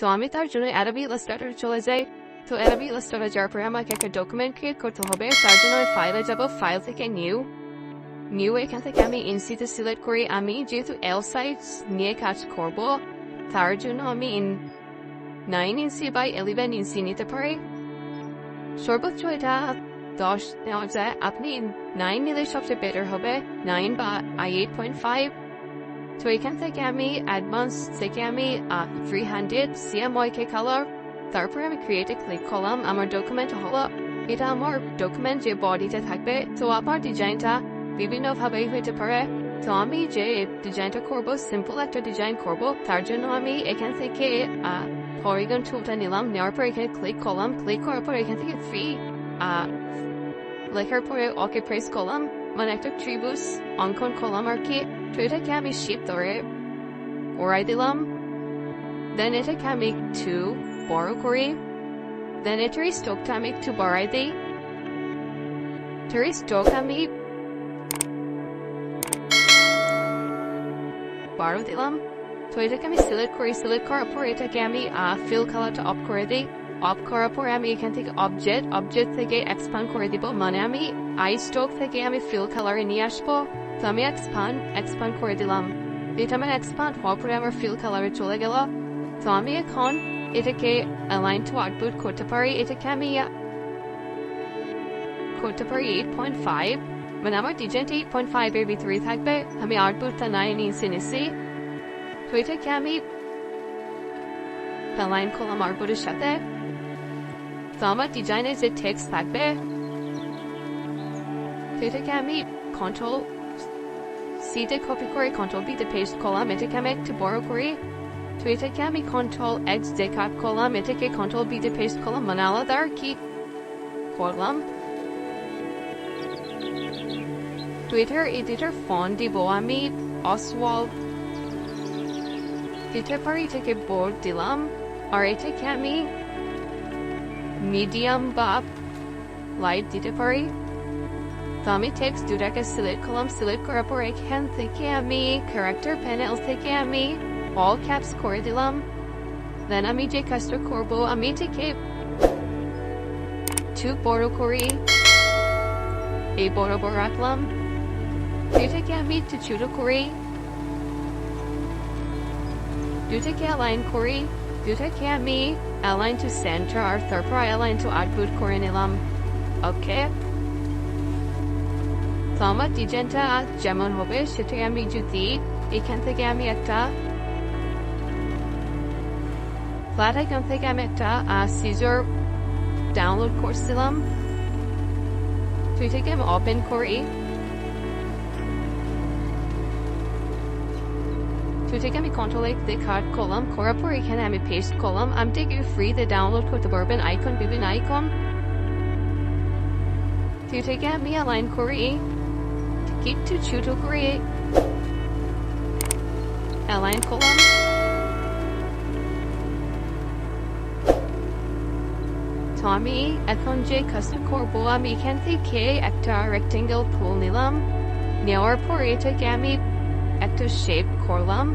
তো আমি তার জন্য Adobe Illustrator চলে যাই। তো Adobe Illustrator যাওয়ার পরে আমাকে একটা ডকুমেন্ট ক্রিয়েট করতে হবে। তার জন্য আমি ফাইলে যাব, ফাইল থেকে নিউ এখান থেকে আমি ইনসিতে সিলেক্ট করি। আমি যেহেতু এল সাইজ নিয়ে কাজ করব, তার জন্য আমি 9 ইঞ্চি বাই 11 ইঞ্চি নিতে পারি। সর্বোচ্চ এটা 10 নেওয়া যায়। আপনি 9 নিলে সবচেয়ে বেটার হবে, 9 বা 8.5। তো এখান থেকে আমি অ্যাডভান্স থেকে আমি 300 CMYK কালার, তারপরে আমি ক্রিয়েটে ক্লিক করলাম। আমার ডকুমেন্ট হলো এটা, আমার ডকুমেন্ট যে বডিতে থাকবে। তো আমার ডিজাইনটা বিভিন্নভাবেই হইতে পারে। তো আমি যে ডিজাইনটা করব, সিম্পল একটা ডিজাইন করব, তার জন্য আমি এখান থেকে পলিগন টুলটা নিলাম। নেওয়ার পর এখানে ক্লিক করলাম। ক্লিক করার পর এখান থেকে লেখার পরে ওকে প্রেস করলাম, মানে একটা ত্রিভুজ অঙ্কন করলাম আর কি। তো এটাকে আমি শিফট ধরে ওরাই দিলাম। দেন এটাকে আমি একটু বড় করি। দেন এটার স্ট্রোকটা আমি একটু বাড়াই দিই। এটার স্ট্রোক আমি 12 দিলাম। তো এটাকে আমি সিলেক্ট করি। সিলেক্ট করার পর এটাকে আমি ফিল কালারটা অফ করে দিই। অফ করার পরে আমি এখান থেকে অবজেক্ট থেকে এক্সপ্যান্ড করে দিব, মানে আমি আই স্ট্রোক থেকে আমি ফিল কালারে নিয়ে আসবো। তো আমি এক্সপ্যান্ড করে দিলাম। এটা আমার এক্সপ্যান্ড হওয়ার পরে আমার ফিল কালারে চলে গেল। তো আমি এখন এটাকে অ্যালাইন টু আউটপুট করতে পারি। এটাকে আমি করতে পারি 8.5, মানে আমার ডিজাইনটা 8.5 এর ভিতরে থাকবে। আমি আউটপুটটা 9 ইঞ্চি নিছি। তো এটাকে আমি অ্যালাইন করলাম আউটপুটের সাথে। তো আমার ডিজাইনের যে টেক্সট থাকবে, এটাকে আমি কন্ট্রোল সি তে কপি করে কন্ট্রোল বি তে পেস্ট করলাম। এটাকে আমি একটু বড় করি। তো এটাকে আমি কন্ট্রোল এক্স দিয়ে কাট করলাম। এটাকে কন্ট্রোল বি তে পেস্ট করলাম, মানে আলাদা আর কি করলাম। তো এটার ফন্ট দিব আমি অসওয়াল্ড দিতে পারি। এটাকে বোল্ড দিলাম। আর এটাকে আমি মিডিয়াম বা লাইট দিতে পারি। তো আমি টেক্সট দুটাকে সিলেক্ট করলাম। সিলেক্ট করার পর এখান থেকে আমি ক্যারেক্টার প্যানেল থেকে আমি অল ক্যাপস করে দিলাম। দেন আমি যে কাজটা করবো, আমি এটাকে একটু বড় করি, এই বড় রাখলাম। এটাকে আমি একটু ছোট করি, দুটাকে অ্যালাইন করি, দুটাকে আমি অ্যালাইন টু সেন্টার আর তারপর অ্যালাইন টু আউটপুট করে নিলাম। ওকে, তো আমার ডিজাইনটা যেমন হবে সেটাই আমি যদি এখান থেকে আমি একটা ফ্ল্যাট আইকন থেকে আমি একটা সিজার ডাউনলোড করছিলাম। তো এটাকে আমি ওপেন করি। তো এটাকে আমি কন্ট্রোল এক্স দিয়ে কাট করলাম। করার পর এখানে আমি পেস্ট করলাম। আমি থেকে ফ্রিতে ডাউনলোড করতে পারবেন আইকন, বিভিন্ন আইকন। তো এটাকে আমি অ্যালাইন করি, একটু ছোট করে অ্যালাইন করলাম। তো আমি এখন যে কাজটা করবো, আমি এখান থেকে একটা রেক্টেঙ্গেল ফুল নিলাম। নেওয়ার পর এটাকে আমি একটা শেপ করলাম,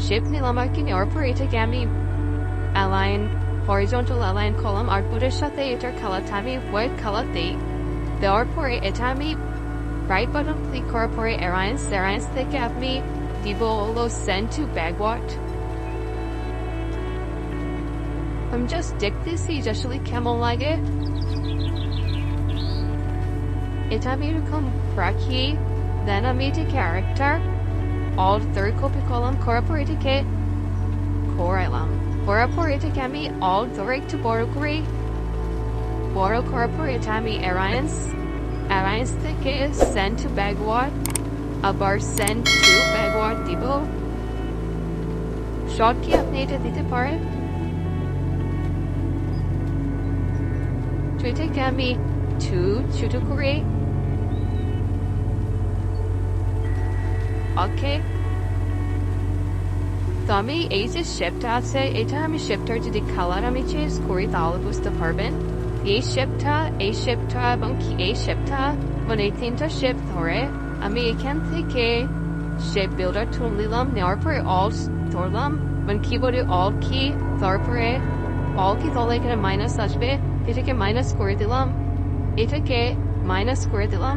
শেপ নিলাম আর কি। নেওয়ার পর এটাকে আমি অ্যালাইন, হরিজন্টাল অ্যালাইন করলাম। আউটপুটের সাথে এটার কালারটা আমি হোয়াইট কালার দিই। দেওয়ার পরে এটা আমি রাইট বাটন ক্লিক করার পরে এরাইন্স থেকে আপনি দিব হলো সেন্ড টু ব্যাকওয়ার্ড। আমি জাস্ট দেখতেছি যে আসলে কেমন লাগে। এটা আমি এরকম রাখি। দেন আমি এটা ক্যারেক্টার অল থার্ড কপি করলাম। করার পর এটাকে ঘোরাইলাম। করার পর এটাকে আমি অল ধরে একটু বড় করি। বড় করার পর এটা আমি এরাইন্স থেকে সেন্ড টু ব্যাকওয়ার্ড, আবার সেন্ড টু ব্যাকওয়ার্ড দিব। শর্ট কি আপনি এটা দিতে পারেন। তো এটাকে আমি ছোট করে ওকে। তো আমি এই যে শেপটা আছে, এটা আমি শেপটার যদি কালার আমি চেঞ্জ করি তাহলে বুঝতে পারবেন। এই শেপটা এবং এই শেপটা, মানে এই তিনটা শেপ ধরে আমি এখান থেকে শেপ বিল্ডার টুল নিলাম। নেওয়ার পরে অল ধরলাম। মানে কিবোর্ডে অল কি, তারপরে অল কি তলে এখানে মাইনাস আসবে, এটাকে মাইনাস করে দিলাম, এটাকে মাইনাস করে দিলাম,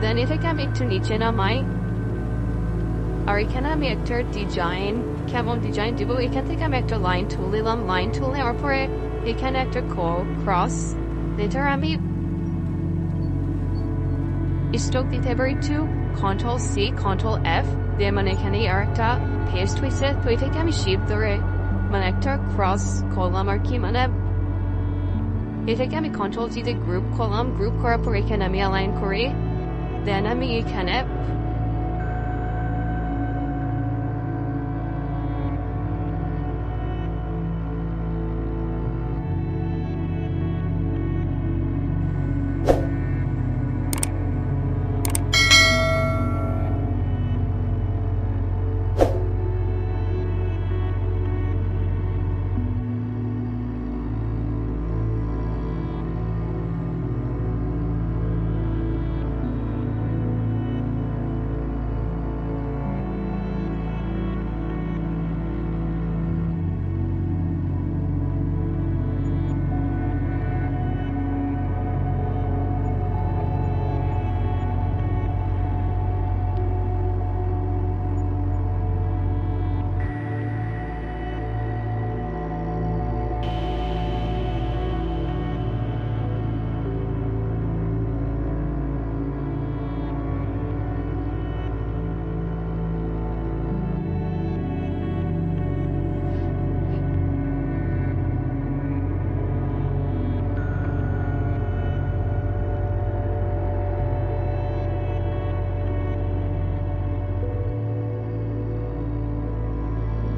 দেন এটাকে আমি একটু নিচে নামাই, আর এখানে আমি একটা ডিজাইন, কেমন ডিজাইন দিব, এখান থেকে আমি একটা লাইন টুল দিলাম, লাইন টুল নেওয়ার পরে এখানে একটা ক্রস, এটার আমি স্ট্রোক দিতে পারি to control C control F দিয়ে, মানে এখানে আর একটা পেস্ট হয়েছে, তো এটাকে আমি শিপ ধরে মানে একটা ক্রস করলাম আর কি, মানে এটাকে আমি কন্ট্রোল জি দিয়ে গ্রুপ করলাম, গ্রুপ করার পর এখানে আমি অ্যালাইন করি, দেন আমি এখানে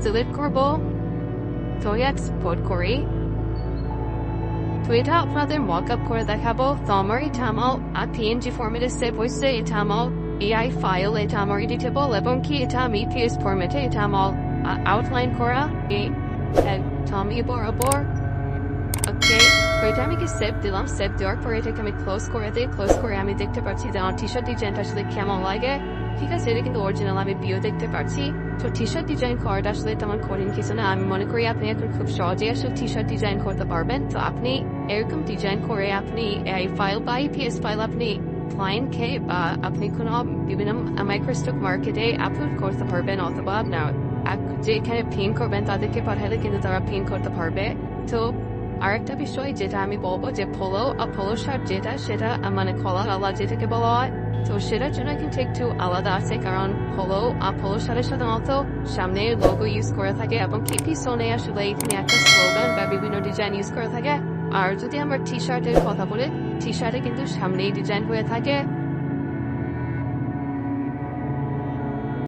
সিলেক্ট করবো, তো এক্সপোর্ট করি, তো এটা আপনাদের মক আপ করে দেখাবো, তো আমার এটা আমার PNG ফরম্যাটে সেভ হয়েছে, এটা আমার AI ফাইল, এটা আমার এডিটেবল, এবং কি এটা আমি PS ফরম্যাটে, এটা আমার আউটলাইন করা, এটা আমি বরাবর ওকে, তো এটা আমি কি সেভ দিলাম, সেভ দেওয়ার পরে এটাকে আমি ক্লোজ করে দিই, ক্লোজ করে আমি দেখতে পাচ্ছি যে আমার টি শার্ট ডিজাইনটা আসলে কেমন লাগে, ঠিক আছে, এটা কিন্তু অরিজিনাল আমি ভিউ দেখতে পাচ্ছি, তো টি শার্ট ডিজাইন করাটা আসলে তেমন কঠিন কিছু না, আমি মনে করি আপনি এখন খুব সহজেই আসলে টি শার্ট ডিজাইন করতে পারবেন, তো আপনি এরকম ডিজাইন করে আপনি এই ফাইল বা PS ফাইল আপনি ক্লায়েন্টকে বা আপনি কোনো বিভিন্ন মাইক্রোস্টক মার্কেটে আপলোড করতে পারবেন, অথবা আপনার যেখানে পিন করবেন তাদেরকে পাঠালে কিন্তু তারা পিন করতে পারবে। তো আরেকটা বিষয় যেটা আমি বলবো যে পোলো শার্ট যেটা, সেটা মানে কলার আলাদা যেটাকে বলা হয়, তো সেটার জন্য কিন্তু একটু আলাদা আছে, কারণ পোলো শার্টের সাধারণত সামনে লোগো ইউজ করে থাকে এবং কি পিছনে আসলে এখানে একটা স্লোগান বা বিভিন্ন ডিজাইন ইউজ করে থাকে, আর যদি আমরা টি শার্টের কথা বলি, টি শার্টে কিন্তু সামনেই ডিজাইন হয়ে থাকে